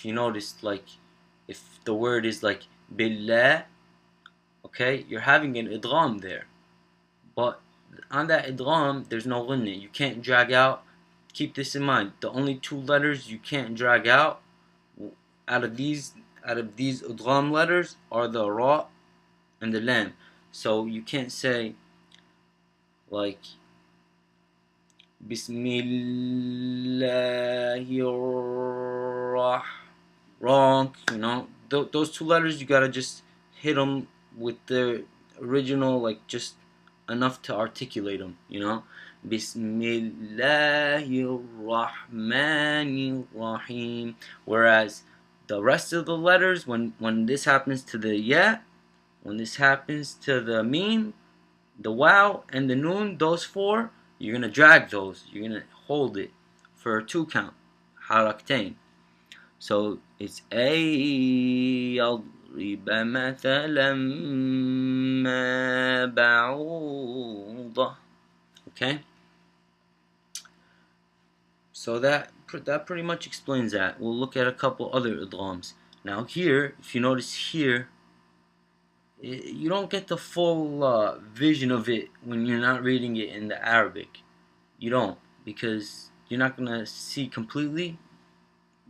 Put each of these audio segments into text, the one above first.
if you notice, like if the word is like billah, okay, you're having an idgham there, but on that idgham there's no ghunna. You can't drag out. Keep this in mind. The only two letters you can't drag out out of these idgham letters are the ra and the lam. So you can't say like Bismillahir wrong. You know, those two letters you gotta just hit them with the original, like just enough to articulate them. You know, Bismillahirrahmanirrahim. Whereas the rest of the letters, when this happens to the ya, when this happens to the meme, the wow, and the noon, those four, you're gonna drag those. You're gonna hold it for a 2 count, haraktain. So it's a يضرب مثلا ما بعوضة. Okay. So that pretty much explains that. We'll look at a couple other idghams. Now here, if you notice here, you don't get the full vision of it when you're not reading it in the Arabic. You don't, because you're not gonna see completely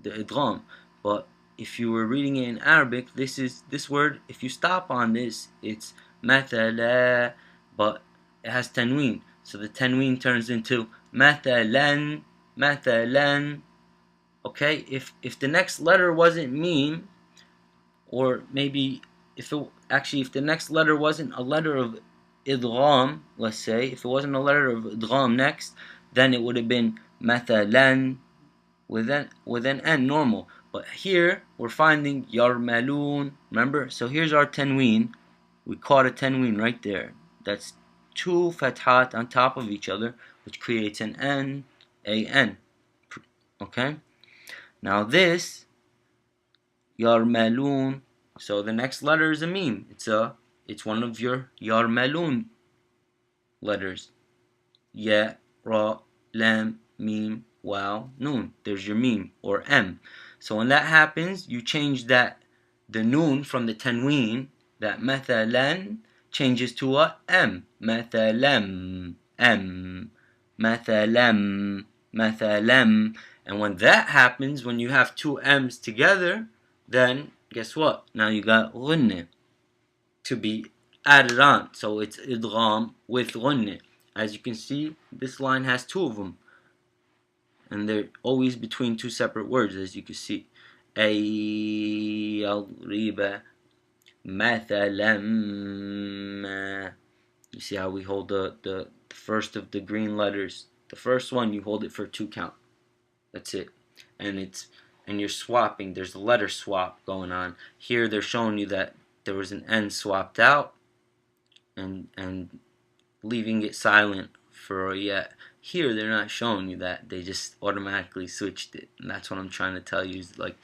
the idgham. But if you were reading it in Arabic, this word, if you stop on this, it's mathala, but it has tanween. So the tanween turns into mathalan, mathalan. Okay, if the next letter wasn't meme, or maybe if the next letter wasn't a letter of idgham, let's say, if it wasn't a letter of idgham next, then it would have been mathalan with an n normal. But here we're finding yarmalun. Remember? So here's our tanween. We caught a tanween right there. That's 2 fathat on top of each other, which creates an n, a n. Okay? Now this yarmalun. So the next letter is a meme. It's one of your yarmalun letters. Ya, ra, lam, meme, wow, noon. There's your meme, or m. So when that happens, you change the noon from the tanween, that mathalan, changes to a m. Mathalam, m. Mathalam, mathalam. And when that happens, when you have 2 m's together, then guess what? Now you got ghunna to be added on. So it's idgham with ghunna. As you can see, this line has 2 of them, and they're always between 2 separate words, as you can see. يضرب مثلا ما. You see how we hold the first of the green letters. The first one, you hold it for 2 count. That's it. And you're swapping. There's a letter swap going on. Here they're showing you that there was an N swapped out and leaving it silent for a yet. Here they're not showing you that. They just automatically switched it. And that's what I'm trying to tell you, is like,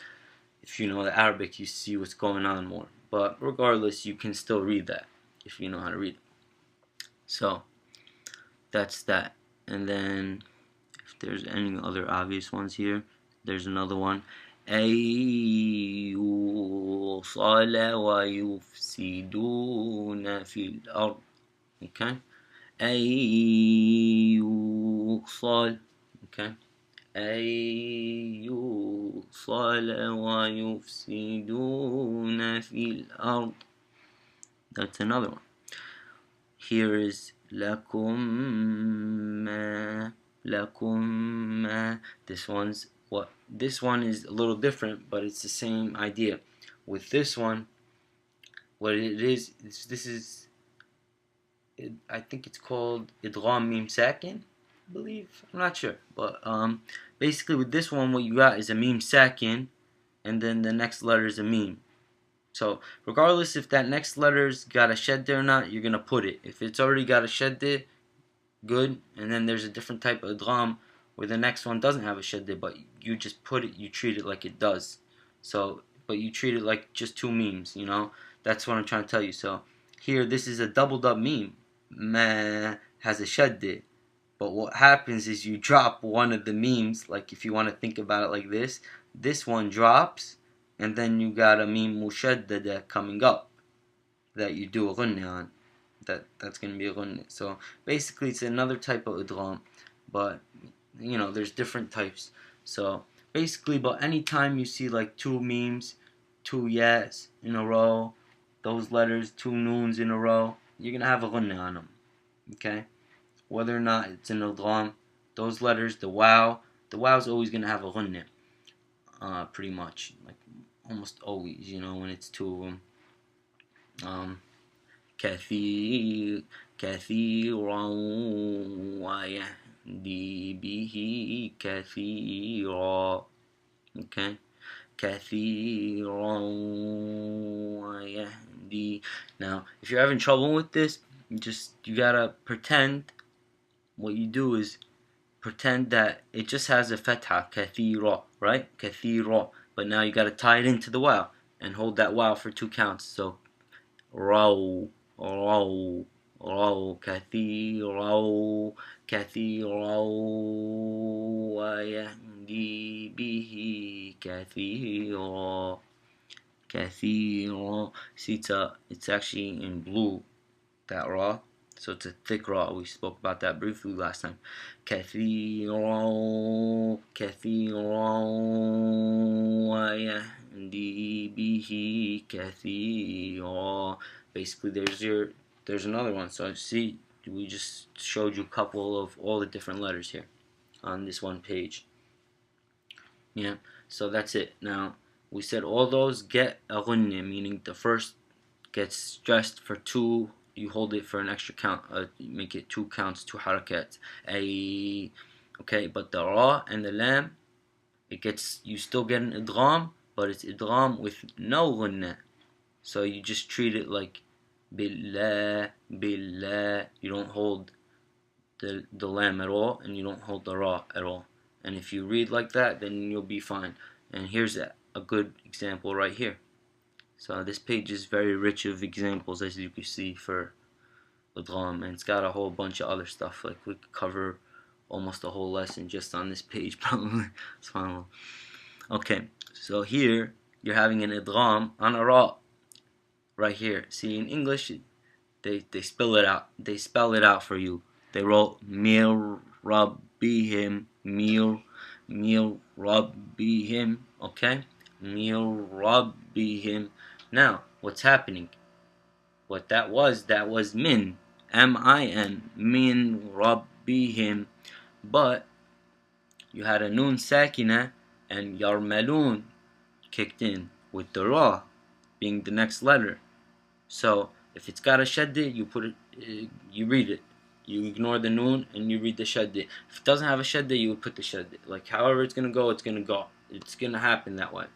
if you know the Arabic, you see what's going on more. But regardless, you can still read that if you know how to read it. So that's that. And then if there's any other obvious ones here, there's another one. يوصل ويفسدون في الأرض. Okay. يوصل. Okay. يوصل ويفسدون في الأرض. That's another one. Here is لكم ما. This one is a little different, but it's the same idea. With this one, what it is I think it's called idgham meme sakin, I believe. I'm not sure, but basically with this one, what you got is a meme sakin, and then the next letter is a meme. So regardless if that next letter's got a shadda or not, you're gonna put it. If it's already got a shadda, good. And then there's a different type of idgham where the next one doesn't have a shadda, but you just put it, you treat it like it does. So, but you treat it like just 2 memes, you know. That's what I'm trying to tell you. So here, this is a doubled up meme. Ma has a shadda, but what happens is you drop one of the memes. Like if you want to think about it like this, this one drops, and then you got a mim mushaddada coming up that you do a ghunna on. That's going to be a ghunna. So basically it's another type of idgham, but you know, there's different types. So basically, but anytime you see like two memes, two yes in a row, those letters, two noons in a row, you're going to have a ghunna on them. Okay? Whether or not it's an idgham, those letters, the wow's always going to have a ghunna. Pretty much, like almost always, you know, when it's two of them. كثير كثيرا ويهدي به كثيرا. Okay, كثيرا ويهدي. Now, if you're having trouble with this, you gotta pretend. What you do is pretend that it just has a fatha, kathira, right? Kathira. But now you gotta tie it into the wow and hold that wow for 2 counts. So raw, raw, raw, kathira, kathira, ويهدي به كثيرا, كثيرا. See, it's actually in blue, that raw. So it's a thick raw. We spoke about that briefly last time. كثيرا كثيرا ويهدي به كثيرا. Basically, there's another one. So see, we just showed you a couple of all the different letters here on this one page. Yeah. So that's it. Now we said all those get a ghunna, meaning the first gets stressed for 2. You hold it for an extra count, make it 2 counts, 2 harakat. Okay, but the ra and the lam, you still get an idgham, but it's idgham with no ghunna. So you just treat it like billah, billah. You don't hold the lam at all, and you don't hold the ra at all. And if you read like that, then you'll be fine. And here's a good example right here. So this page is very rich of examples, as you can see, for idgham, and it's got a whole bunch of other stuff. Like we could cover almost a whole lesson just on this page, probably. Okay, so here you're having an idgham on a ra, right here. See, in English, they spell it out. They spell it out for you. They wrote mir rabbihim, mir rabbihim. Okay, mir rabbihim. Now, what's happening? What that was min, M-I-N, min rabbihim. But you had a Noon Sakinah and yarmalun kicked in with the ra being the next letter. So if it's got a shadda, you put it, you read it. You ignore the noon and you read the shadda. If it doesn't have a shadda, you would put the shadda. Like however it's gonna go, it's gonna go. It's gonna happen that way.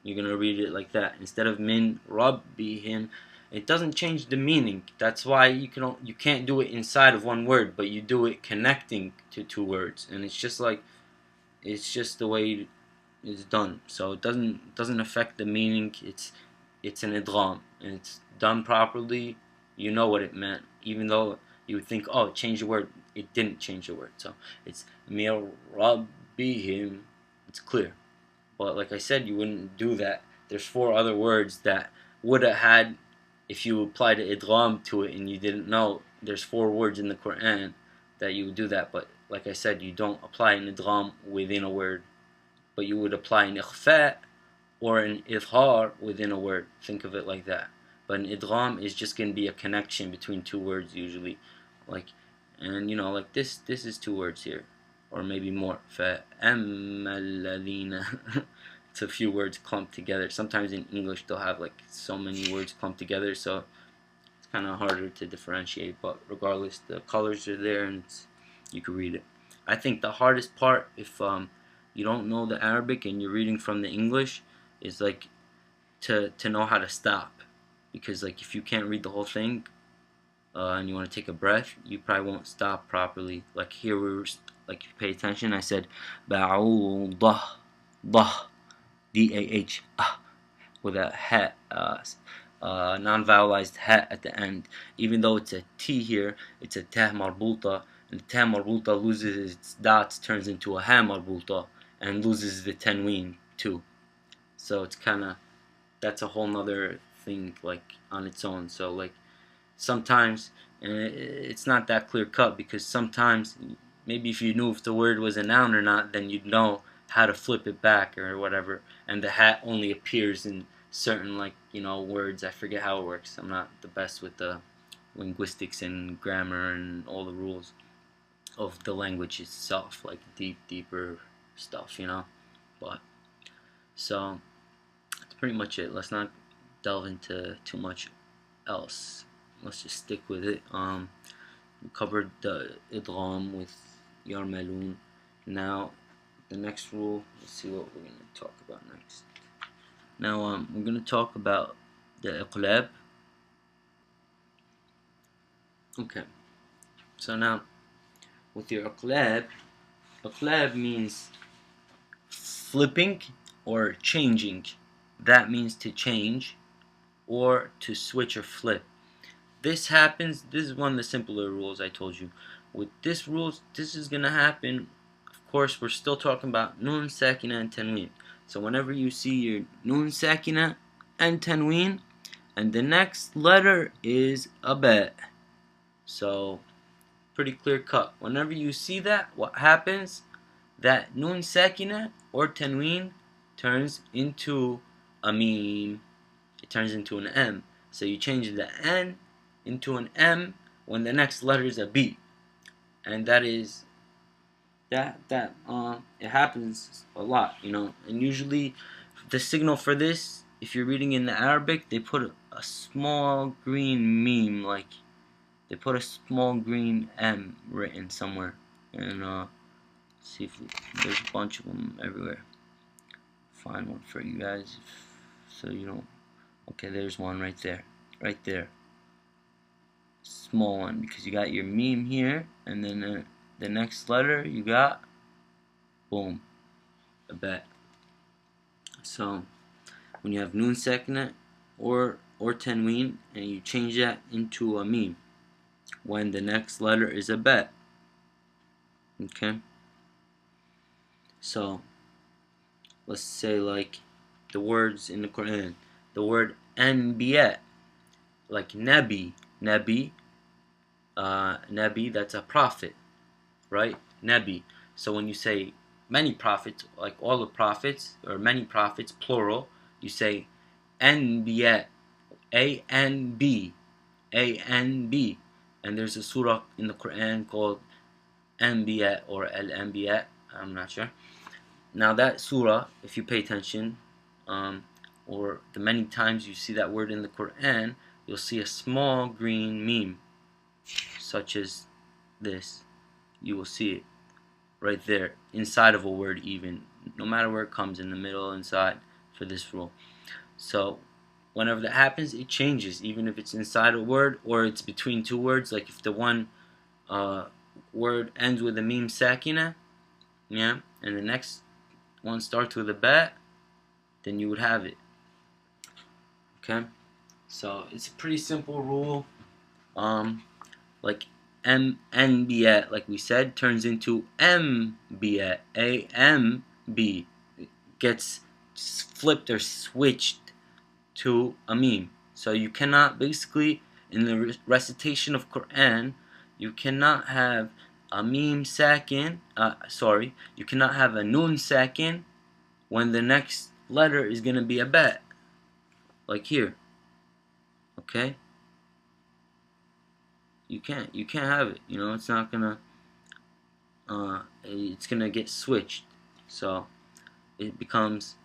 You're gonna read it like that instead of min rabbihim. It doesn't change the meaning. That's why you can't do it inside of one word, but you do it connecting to 2 words, and it's just the way it's done. So it doesn't affect the meaning. It's an idgham, and it's done properly. You know what it meant, even though you would think, oh, it changed the word. It didn't change the word. So it's mir rabbihim. It's clear. But like I said, you wouldn't do that. There's 4 other words that would have had, if you applied an idgham to it and you didn't know, there's 4 words in the Quran that you would do that. But like I said, you don't apply an idgham within a word, but you would apply an ikhfa or an idhar within a word. Think of it like that. But an idgham is just going to be a connection between 2 words usually. And you know, like this is 2 words here, or maybe more. فَأَمَّا الَّذِينَ It's a few words clumped together. Sometimes in English they'll have like so many words clumped together, so it's kind of harder to differentiate. But regardless, the colors are there and you can read it. I think the hardest part, if you don't know the Arabic and you're reading from the English, is like to know how to stop. Because like if you can't read the whole thing and you want to take a breath, you probably won't stop properly. Like here like if you pay attention, I said ba'udah, dah, D-A-H, with a ha, non-vowelized ha at the end. Even though it's a T here, it's a ta marbuta, and the ta marbuta loses its dots, turns into a ha marbuta, and loses the tanween too. So it's kind of, that's a whole nother thing like on its own. So like sometimes, and it's not that clear cut, because sometimes maybe if you knew if the word was a noun or not, then you'd know how to flip it back or whatever, and the hat only appears in certain, like, words. I forget how it works. I'm not the best with the linguistics and grammar and all the rules of the language itself, like deeper stuff, but so that's pretty much it. Let's not delve into too much else. Let's just stick with it. We covered the idgham with yarmalun. Now the next rule, let's see what we're going to talk about next. Now we're going to talk about the iqlab. Okay, so now with your iqlab means flipping or changing. That means to change or to switch or flip. This happens, this is one of the simpler rules I told you. With this rules, this is going to happen. Of course, we're still talking about Noon Sakinah and Tanween. So whenever you see your Noon Sakinah and Tanween, and the next letter is a bet. So pretty clear cut. Whenever you see that, what happens? That Noon Sakinah or Tanween turns into a meme. It turns into an M. So you change the N into an M when the next letter is a B, and that is it happens a lot, and usually the signal for this, if you're reading in the Arabic, they put a small green meme, like they put a small green M written somewhere, and see if there's a bunch of them everywhere. Find one for you guys, so you don't. Okay, there's one right there. Small one, because you got your meme here, and then the next letter you got, boom, a bet. So when you have Noon Sakinah or Tanween, and you change that into a meme when the next letter is a bet. Okay, so let's say like the words in the Quran, the word anbiya, like Nabi, that's a prophet, right? Nabi. So when you say many prophets, like all the prophets, or many prophets, plural, you say anbiya, A-N-B, A-N-B. And there's a surah in the Quran called Anbiya or Al-Anbiya, I'm not sure. Now that surah, if you pay attention, or the many times you see that word in the Quran, you'll see a small green meme, such as this. You will see it right there, inside of a word even, no matter where it comes, in the middle, inside, for this rule. So whenever that happens, it changes, even if it's inside a word or it's between two words. Like if the one word ends with a meme sakina, yeah, and the next one starts with a bat, then you would have it. Okay, so it's a pretty simple rule. Like MNB, like we said, turns into MB, AMB, gets flipped or switched to a meme. So you cannot, basically, in the recitation of Quran, you cannot have a meme sakin, you cannot have a noon sakin when the next letter is going to be a bet, like here. Okay, you can't have it, it's not gonna it's gonna get switched. So it becomes